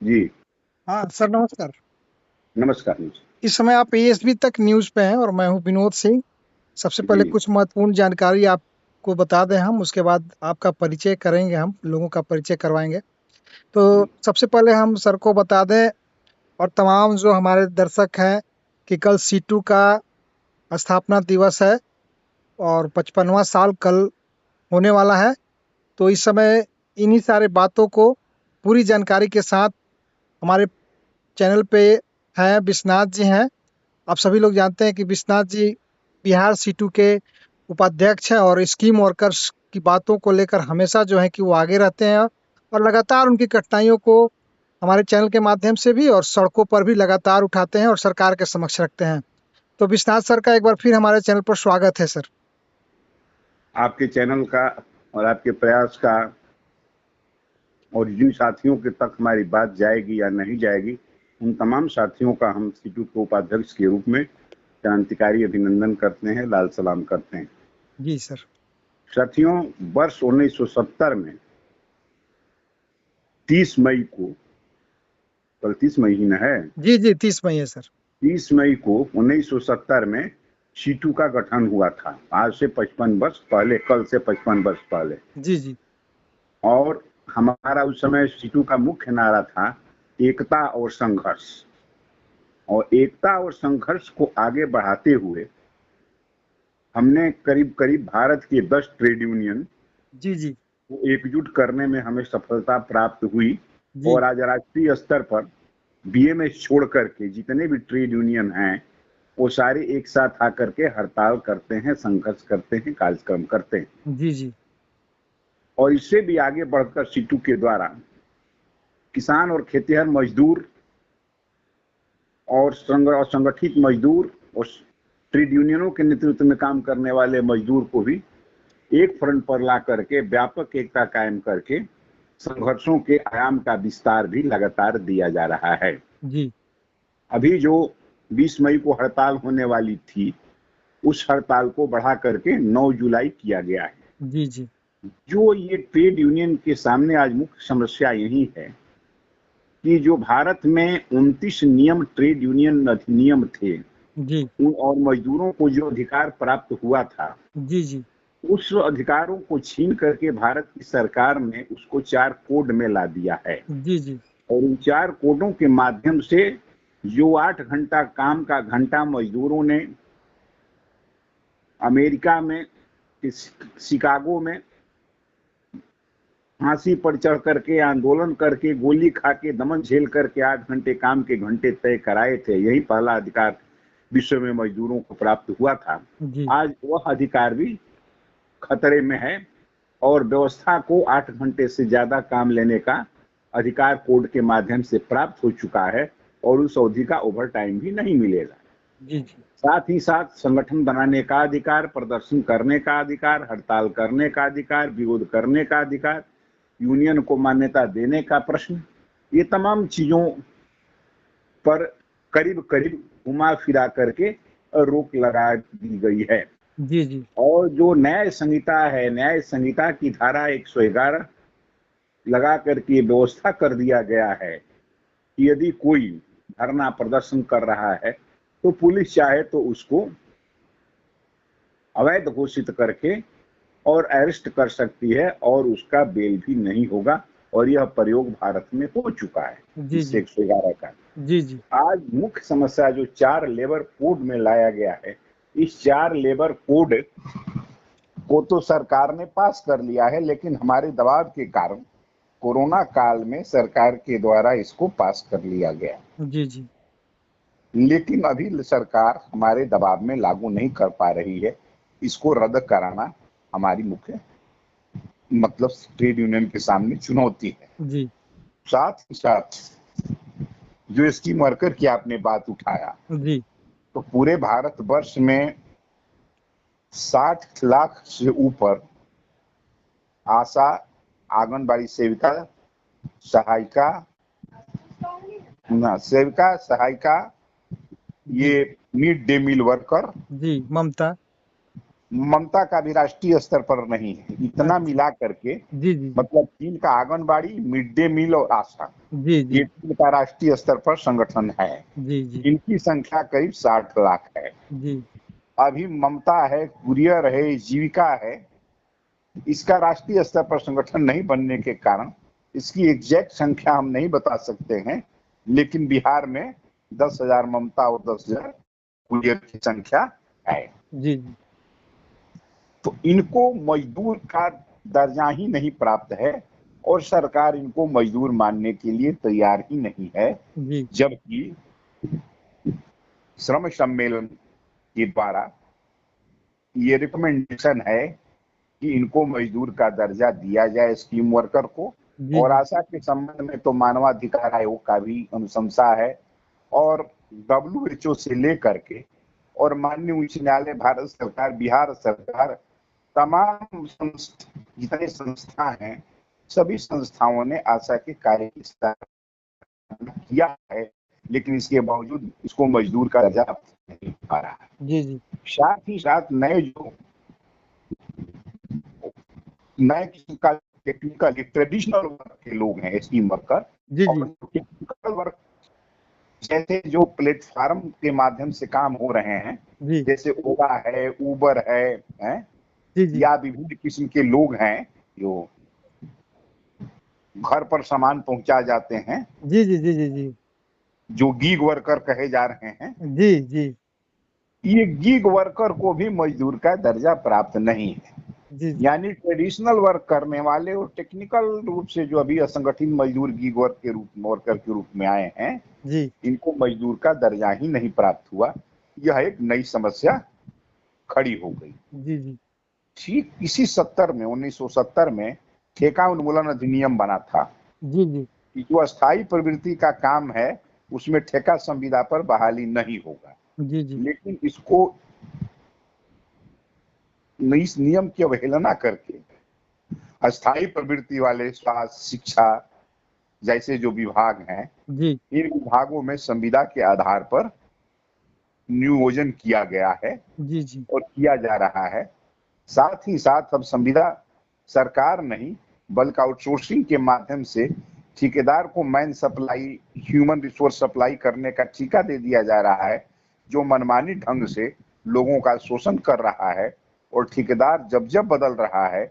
जी, हाँ सर, नमस्कार। नमस्कार जी। इस समय आप एएसबी तक न्यूज़ पे हैं और मैं हूँ विनोद सिंह। सबसे पहले जी, कुछ महत्वपूर्ण जानकारी आपको बता दें हम, उसके बाद आपका परिचय करेंगे हम, लोगों का परिचय करवाएँगे। तो जी, सबसे पहले हम सर को बता दें और तमाम जो हमारे दर्शक हैं कि कल सीटू का स्थापना दिवस है और 55वां साल कल होने वाला है। तो इस समय इन्हीं सारे बातों को पूरी जानकारी के साथ हमारे चैनल पे हैं, विश्वनाथ जी हैं। आप सभी लोग जानते हैं कि विश्वनाथ जी बिहार सीटू के उपाध्यक्ष हैं और स्कीम वर्कर्स की बातों को लेकर हमेशा जो है कि वो आगे रहते हैं और लगातार उनकी कठिनाइयों को हमारे चैनल के माध्यम से भी और सड़कों पर भी लगातार उठाते हैं और सरकार के समक्ष रखते हैं। तो विश्वनाथ सर का एक बार फिर हमारे चैनल पर स्वागत है सर। आपके चैनल का और आपके प्रयास का और जिन साथियों के तक हमारी बात जाएगी या नहीं जाएगी, उन तमाम साथियों का हम सीटू के उपाध्यक्ष के रूप में क्रांतिकारी अभिनंदन करते हैं, लाल सलाम करते हैं। जी सर। साथियों, वर्ष 1970 में 30 मई को, कल 30 मई ही न है, जी, जी, 30 मई है सर। 30 मई को 1970 में सीटू का गठन हुआ था। आज से 55 वर्ष पहले, कल से 55 वर्ष पहले। जी, जी। और हमारा उस समय सीटू का मुख्य नारा था एकता और संघर्ष। और एकता और संघर्ष को आगे बढ़ाते हुए हमने करीब करीब भारत के 10 ट्रेड यूनियन जी, जी। को एकजुट करने में हमें सफलता प्राप्त हुई। जी। और आज राष्ट्रीय स्तर पर बीएमएस छोड़ करके जितने भी ट्रेड यूनियन हैं, वो सारे एक साथ आकर के हड़ताल करते हैं, संघर्ष करते हैं, कार्यक्रम करते हैं। जी, जी। और इससे भी आगे बढ़कर सीटू के द्वारा किसान और खेतिहर मजदूर और संगठित मजदूर और ट्रेड यूनियनों के नेतृत्व में काम करने वाले मजदूर को भी एक फ्रंट पर ला करके व्यापक एकता कायम करके संघर्षों के आयाम का विस्तार भी लगातार दिया जा रहा है। जी। अभी जो 20 मई को हड़ताल होने वाली थी, उस हड़ताल को बढ़ा करके 9 जुलाई किया गया है। जी, जी। जो ये ट्रेड यूनियन के सामने आज मुख्य समस्या यही है कि जो भारत में 29 नियम ट्रेड यूनियन अधिनियम थे, जी। उन और मजदूरों को जो अधिकार प्राप्त हुआ था, जी, जी। उस अधिकारों को छीन करके भारत की सरकार ने उसको 4 कोड में ला दिया है। जी, जी। और उन 4 कोडों के माध्यम से जो 8 घंटा काम का घंटा मजदूरों ने अमेरिका में, शिकागो में फांसी पर चढ़ करके आंदोलन करके गोली खा के दमन झेल करके 8 घंटे काम के घंटे तय कराए थे, यही पहला अधिकार विश्व में मजदूरों को प्राप्त हुआ था। जी। आज वह अधिकार भी खतरे में है और व्यवस्था को 8 घंटे से ज्यादा काम लेने का अधिकार कोड के माध्यम से प्राप्त हो चुका है और उस अवधि का ओवर टाइम भी नहीं मिलेगा। जी, जी। साथ ही साथ संगठन बनाने का अधिकार, प्रदर्शन करने का अधिकार, हड़ताल करने का अधिकार, विरोध करने का अधिकार, यूनियन को मान्यता देने का प्रश्न, ये तमाम चीजों पर करीब करीब घुमा फिरा करके रोक लगा दी गई है। जी, जी। और जो न्याय संहिता है, न्याय संहिता की धारा 111 लगा करके व्यवस्था कर दिया गया है कि यदि कोई धरना प्रदर्शन कर रहा है तो पुलिस चाहे तो उसको अवैध घोषित करके और अरेस्ट कर सकती है और उसका बेल भी नहीं होगा। और यह प्रयोग भारत में हो चुका है जी, इस जी। 111 का। जी, जी। आज मुख्य समस्या जो 4 लेबर कोड में लाया गया है, इस 4 लेबर कोड को तो सरकार ने पास कर लिया है, लेकिन हमारे दबाव के कारण कोरोना काल में सरकार के द्वारा इसको पास कर लिया गया। जी, जी। लेकिन अभी सरकार हमारे दबाव में लागू नहीं कर पा रही है। इसको रद्द कराना हमारी मुख्य मतलब ट्रेड यूनियन के सामने चुनौती है। जी। साथ ही साथ जो स्कीम वर्कर की आपने बात उठाया, जी। तो पूरे भारत वर्ष में 60 लाख से ऊपर आशा, आंगनबाड़ी सेविका, सहायिका, सेविका, सहायिका, जी। ये मिड डे मील वर्कर, जी, ममता। ममता का भी राष्ट्रीय स्तर पर नहीं है। इतना अच्छा। मिला करके जी, जी, जी। मतलब चीन का आंगनबाड़ी, मिड डे मील और आशा, जी, ये जी। चीन का राष्ट्रीय स्तर पर संगठन है। जी, जी। इनकी संख्या करीब 60 लाख है। जी। अभी ममता है, कुरियर है, जीविका है, इसका राष्ट्रीय स्तर पर संगठन नहीं बनने के कारण इसकी एग्जैक्ट संख्या हम नहीं बता सकते हैं, लेकिन बिहार में 10,000 ममता और 10,000 कुरियर की संख्या है। जी, जी। तो इनको मजदूर का दर्जा ही नहीं प्राप्त है और सरकार इनको मजदूर मानने के लिए तैयार ही नहीं है, जी। जबकि श्रम सम्मेलन के द्वारा ये रिकमेंडेशन है कि इनको मजदूर का दर्जा दिया जाए, स्कीम वर्कर को। जी, और जी। आशा के संबंध में तो मानवाधिकार आयोग का भी अनुशंसा है और WHO से लेकर के और माननीय उच्च न्यायालय, भारत सरकार, बिहार सरकार, तमाम जितने संस्था हैं, सभी संस्थाओं ने आशा के कार्य की सराहना किया है, लेकिन इसके बावजूद इसको मजदूर का दर्जा नहीं पा रहा है। जी, जी। साथ ही साथ नए किस्म का टेक्निकल ट्रेडिशनल वर्क के लोग हैं, स्कीम वर्कर, जी, और जी। टेक्निकल वर्क जैसे जो प्लेटफॉर्म के माध्यम से काम हो रहे हैं, जी। जैसे ओला है, उबर है, जी, जी। या विभिन्न किस्म के लोग हैं जो घर पर सामान पहुंचा जाते हैं, जी, जी, जी, जी, जी। जो गीग वर्कर कहे जा रहे हैं, जी, जी। ये गीग वर्कर को भी मजदूर का दर्जा प्राप्त नहीं है। जी, जी। यानी ट्रेडिशनल वर्क करने वाले और टेक्निकल रूप से जो अभी असंगठित मजदूर गीग वर्क के रूप में, वर्कर के रूप में आए हैं, जी। इनको मजदूर का दर्जा ही नहीं प्राप्त हुआ। यह एक नई समस्या खड़ी हो गई। जी, जी। ठीक इसी 1970 में ठेका उन्मूलन अधिनियम बना था जी, जी। कि जो अस्थायी प्रवृत्ति का काम है उसमें ठेका संविदा पर बहाली नहीं होगा। जी, जी। लेकिन इसको इस नियम की अवहेलना करके अस्थायी प्रवृत्ति वाले स्वास्थ्य, शिक्षा जैसे जो विभाग हैं, जी। इन विभागों में संविदा के आधार पर नियोजन किया गया है जी, जी। और किया जा रहा है। साथ ही साथ अब संविदा सरकार नहीं बल्कि आउटसोर्सिंग के माध्यम से ठेकेदार को man supply, human resource supply करने का ठेका दे दिया जा रहा है, जो मनमानी ढंग से लोगों का शोषण कर रहा है। और ठेकेदार जब जब बदल रहा है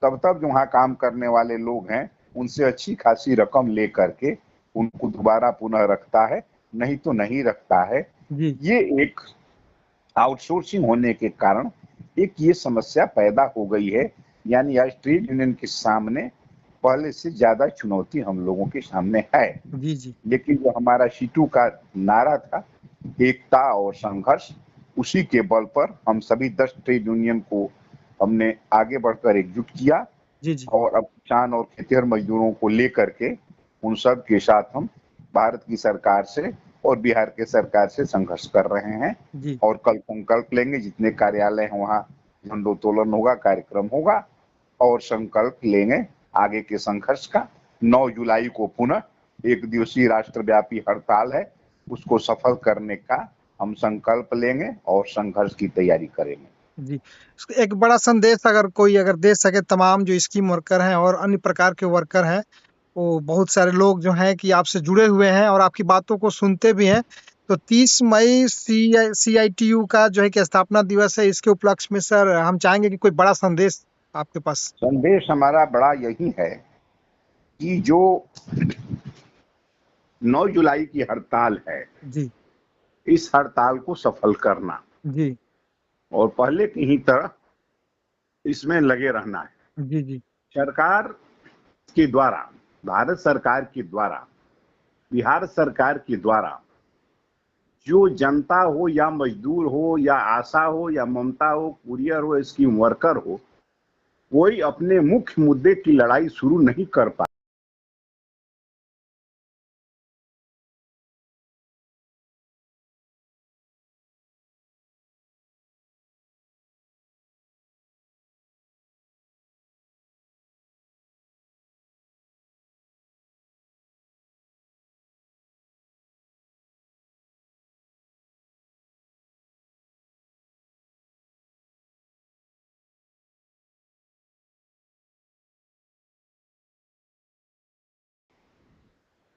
तब तब जो वहाँ काम करने वाले लोग हैं उनसे अच्छी खासी रकम ले करके उनको दोबारा पुनः रखता है, नहीं तो नहीं रखता है। जी। ये एक आउटसोर्सिंग होने के कारण एक ये समस्या पैदा हो गई है। यानी आज ट्रेड यूनियन के सामने पहले से ज्यादा चुनौती हम लोगों के सामने है। जी, जी। लेकिन जो हमारा सीटू का नारा था, एकता और संघर्ष, उसी के बल पर हम सभी 10 ट्रेड यूनियन को हमने आगे बढ़कर एकजुट किया जी, जी। और अब किसान और खेतिहर मजदूरों को लेकर के उन सब के साथ हम भारत की सरकार से और बिहार के सरकार से संघर्ष कर रहे हैं। जी। और कल संकल्प लेंगे, जितने कार्यालय हैं वहाँ झंडोत्तोलन होगा, कार्यक्रम होगा और संकल्प लेंगे आगे के संघर्ष का। 9 जुलाई को पुनः एक दिवसीय राष्ट्रव्यापी हड़ताल है, उसको सफल करने का हम संकल्प लेंगे और संघर्ष की तैयारी करेंगे। जी। एक बड़ा संदेश अगर कोई अगर दे सके तमाम जो स्कीम वर्कर हैं और अन्य प्रकार के वर्कर हैं, वो बहुत सारे लोग जो हैं कि आपसे जुड़े हुए हैं और आपकी बातों को सुनते भी हैं। तो 30 मई CITU का जो है कि स्थापना दिवस है, इसके उपलक्ष्य में सर हम चाहेंगे कि कोई बड़ा संदेश आपके पास। संदेश हमारा बड़ा यही है कि जो 9 जुलाई की हड़ताल है, जी। इस हड़ताल को सफल करना जी। और पहले की ही तरह इसमें लगे रहना है। जी। जी। सरकार के द्वारा, भारत सरकार के द्वारा, बिहार सरकार के द्वारा जो जनता हो या मजदूर हो या आशा हो या ममता हो, कुरियर हो, स्कीम वर्कर हो, कोई अपने मुख्य मुद्दे की लड़ाई शुरू नहीं कर पा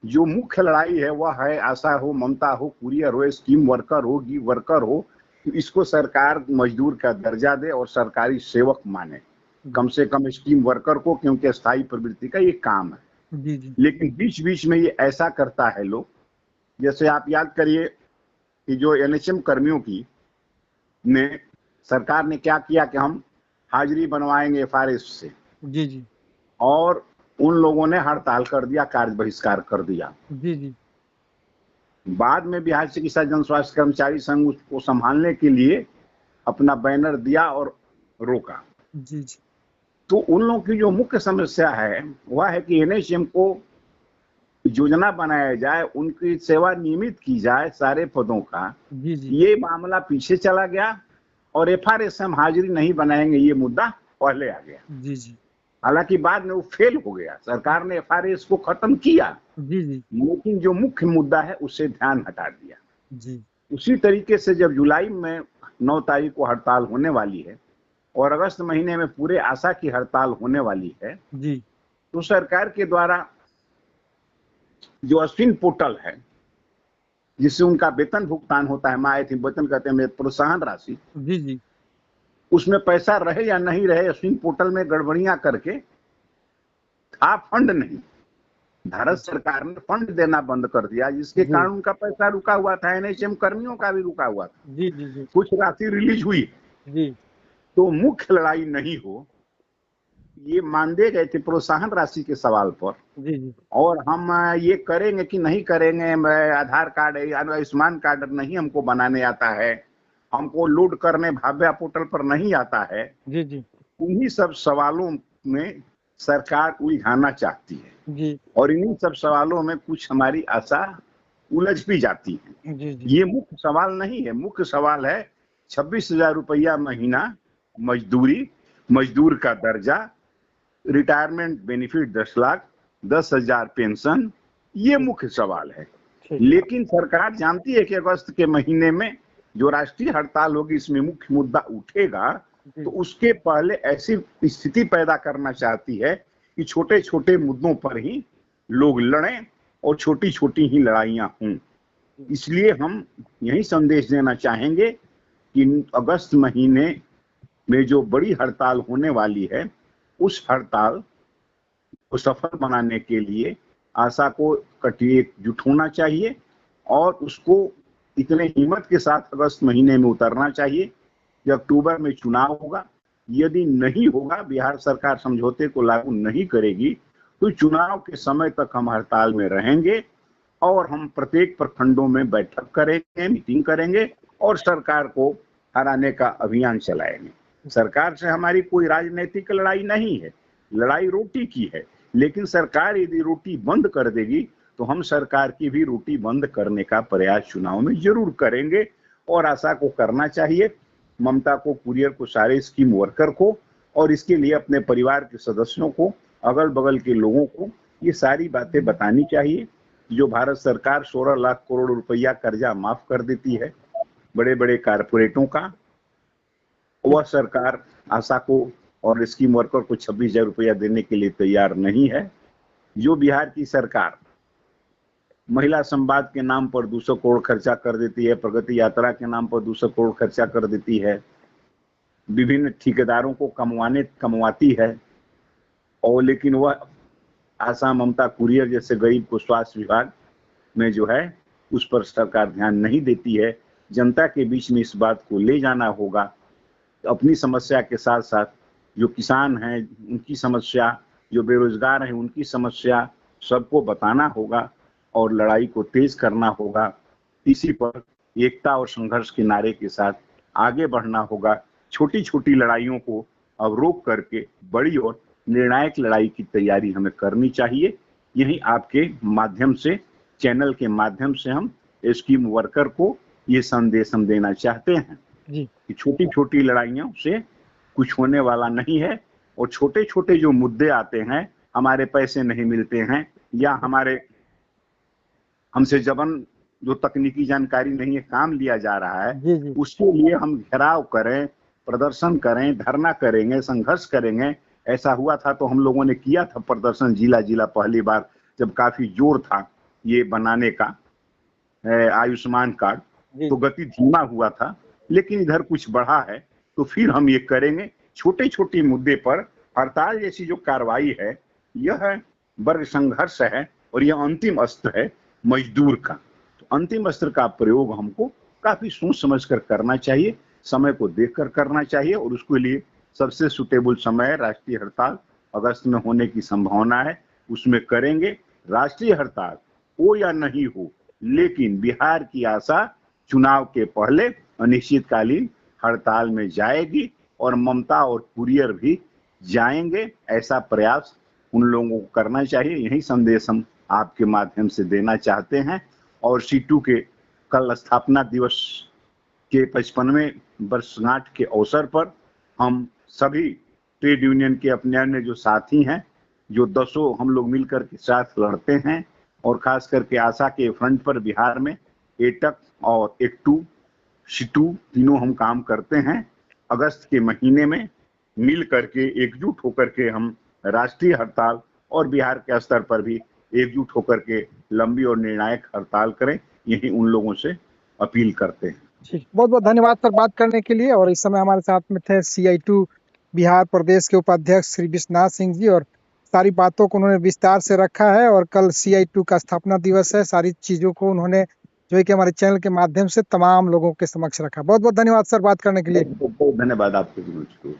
जो मुख्य लड़ाई है वह है आशा हो, ममता हो, कुरियर हो, स्कीम वर्कर हो, गिग वर्कर हो, इसको सरकार मजदूर का दर्जा दे और सरकारी सेवक माने, कम से कम स्कीम वर्कर को, क्योंकि स्थायी प्रवृत्ति का ये काम है। जी जी लेकिन बीच बीच में ये ऐसा करता है लोग, जैसे आप याद करिए कि जो एनएचएम कर्मियों की ने सरकार ने क्या किया कि हम हाजिरी बनवाएंगे एफआरएस से, जी जी और उन लोगों ने हड़ताल कर दिया, कार्य बहिष्कार कर दिया। जी जी बाद में बिहार चिकित्सा जन स्वास्थ्य कर्मचारी संघ उसको संभालने के लिए अपना बैनर दिया और रोका। जी जी तो उन लोगों की जो मुख्य समस्या है वह है कि एनएचएम को योजना बनाया जाए, उनकी सेवा नियमित की जाए सारे पदों का। जी जी ये मामला पीछे चला गया और एफआरएस हम हाजिरी नहीं बनाएंगे ये मुद्दा पहले आ गया। जी जी हालांकि बाद में वो फेल हो गया, सरकार ने एफआरएस को खत्म किया, जी जी लेकिन जो मुख्य मुद्दा है उससे ध्यान हटा दिया। जी उसी तरीके से जब जुलाई में 9 तारीख को हड़ताल होने वाली है और अगस्त महीने में पूरे आशा की हड़ताल होने वाली है, जी तो सरकार के द्वारा जो अश्विन पोर्टल है जिससे उनका वेतन भुगतान होता है, आई थिंक वेतन कहते हैं, प्रोत्साहन राशि, जी जी उसमें पैसा रहे या नहीं रहे, अश्विन पोर्टल में गड़बड़ियां करके था फंड नहीं, भारत सरकार ने फंड देना बंद कर दिया, जिसके जी कारण उनका पैसा रुका हुआ था, एनएचएम कर्मियों का भी रुका हुआ था। जी जी जी कुछ राशि रिलीज हुई, जी तो मुख्य लड़ाई नहीं हो, ये मान दे गए थे प्रोत्साहन राशि के सवाल पर, जी जी और हम ये करेंगे कि नहीं करेंगे, आधार कार्ड आयुष्मान कार्ड नहीं हमको बनाने आता है, हमको लोड करने भाव्या पोर्टल पर नहीं आता है। जी जी उन्हीं सब सवालों में सरकार उलझाना चाहती है जी और इन्हीं सब सवालों में कुछ हमारी आशा उलझ भी जाती है। जी जी ये मुख्य सवाल नहीं है, मुख्य सवाल है 26,000 रुपया महीना मजदूरी, मजदूर का दर्जा, रिटायरमेंट बेनिफिट 10 लाख, 10,000 पेंशन, ये मुख्य सवाल है। ठीक लेकिन सरकार जानती है कि अगस्त के महीने में जो राष्ट्रीय हड़ताल होगी इसमें मुख्य मुद्दा उठेगा, जी तो उसके पहले ऐसी स्थिति पैदा करना चाहती है कि छोटे छोटे मुद्दों पर ही लोग लड़ें और छोटी छोटी ही लड़ाइयां हों। इसलिए हम यही संदेश देना चाहेंगे कि अगस्त महीने में जो बड़ी हड़ताल होने वाली है, उस हड़ताल को सफल बनाने के लिए आशा को एकजुट होना चाहिए और उसको इतने हिम्मत के साथ अगस्त महीने में उतरना चाहिए कि अक्टूबर में चुनाव होगा। यदि नहीं होगा, बिहार सरकार समझौते को लागू नहीं करेगी, तो चुनाव के समय तक हम हड़ताल में रहेंगे और हम प्रत्येक प्रखंडों में बैठक करेंगे, मीटिंग करेंगे और सरकार को हराने का अभियान चलाएंगे। सरकार से हमारी कोई राजनीतिक लड़ाई नहीं है, लड़ाई रोटी की है, लेकिन सरकार यदि रोटी बंद कर देगी तो हम सरकार की भी रोटी बंद करने का प्रयास चुनाव में जरूर करेंगे। और आशा को करना चाहिए, ममता को, कुरियर को, सारे स्कीम वर्कर को, और इसके लिए अपने परिवार के सदस्यों को, अगल बगल के लोगों को ये सारी बातें बतानी चाहिए। जो भारत सरकार 16 लाख करोड़ रुपया कर्जा माफ कर देती है बड़े बड़े कारपोरेटों का, वह सरकार आशा को और स्कीम वर्कर को 26,000 रुपया देने के लिए तैयार नहीं है। जो बिहार की सरकार महिला संवाद के नाम पर 200 करोड़ खर्चा कर देती है, प्रगति यात्रा के नाम पर 200 करोड़ खर्चा कर देती है, विभिन्न ठेकेदारों को कमवाती है, और लेकिन वह आशा, ममता, कुरियर जैसे गरीब को स्वास्थ्य विभाग में जो है उस पर सरकार ध्यान नहीं देती है। जनता के बीच में इस बात को ले जाना होगा, अपनी समस्या के साथ साथ जो किसान हैं उनकी समस्या, जो बेरोजगार हैं उनकी समस्या, सबको बताना होगा और लड़ाई को तेज करना होगा। इसी पर एकता और संघर्ष के नारे के साथ आगे बढ़ना होगा। छोटी छोटी लड़ाइयों को अब रोक करके बड़ी और निर्णायक लड़ाई की तैयारी हमें करनी चाहिए। यही आपके माध्यम से, चैनल के माध्यम से हम स्कीम वर्कर को ये संदेश हम देना चाहते हैं जी कि छोटी छोटी लड़ाइयों से कुछ होने वाला नहीं है, और छोटे छोटे जो मुद्दे आते हैं, हमारे पैसे नहीं मिलते हैं या हमसे जबरन जो तकनीकी जानकारी नहीं है काम लिया जा रहा है, जी जी उसके लिए हम घेराव करें, प्रदर्शन करें, धरना करेंगे, संघर्ष करेंगे। ऐसा हुआ था तो हम लोगों ने किया था प्रदर्शन जिला जिला, पहली बार जब काफी जोर था, ये बनाने का आयुष्मान कार्ड, जी। तो गति धीमा हुआ था, लेकिन इधर कुछ बढ़ा है, तो फिर हम ये करेंगे। छोटे-छोटे मुद्दे पर हड़ताल जैसी जो कार्रवाई है, यह वर्ग संघर्ष है और यह अंतिम अस्त्र है मजदूर का। तो अंतिम अस्त्र का प्रयोग हमको काफ़ी सोच समझ कर करना चाहिए, समय को देखकर करना चाहिए और उसके लिए सबसे सूटेबल समय है राष्ट्रीय हड़ताल, अगस्त में होने की संभावना है, उसमें करेंगे। राष्ट्रीय हड़ताल हो या नहीं हो, लेकिन बिहार की आशा चुनाव के पहले अनिश्चितकालीन हड़ताल में जाएगी और ममता और कुरियर भी जाएंगे। ऐसा प्रयास उन लोगों को करना चाहिए। यही संदेश हम आपके माध्यम से देना चाहते हैं। और सीटू के कल स्थापना दिवस के 55वें वर्षगांठ के अवसर पर हम सभी ट्रेड यूनियन के अपने अन्य जो साथी हैं, जो दसों हम लोग मिलकर के साथ लड़ते हैं और खास करके आशा के फ्रंट पर बिहार में एटक और एक्टू सीटू तीनों हम काम करते हैं। अगस्त के महीने में मिल करके एकजुट होकर के हम राष्ट्रीय हड़ताल और बिहार के स्तर पर भी एकजुट होकर के लंबी और निर्णायक हड़ताल करें, यही उन लोगों से अपील करते हैं। ठीक, बहुत-बहुत धन्यवाद सर बात करने के लिए। और इस समय हमारे साथ में थे CI2 बिहार प्रदेश के उपाध्यक्ष श्री विश्वनाथ सिंह जी, और सारी बातों को उन्होंने विस्तार से रखा है। और कल CI2 का स्थापना दिवस है, सारी चीज़ों को उन्होंने जो है कि हमारे चैनल के माध्यम से तमाम लोगों के समक्ष रखा। बहुत-बहुत धन्यवाद सर बात करने के लिए। बहुत बहुत धन्यवाद आपको।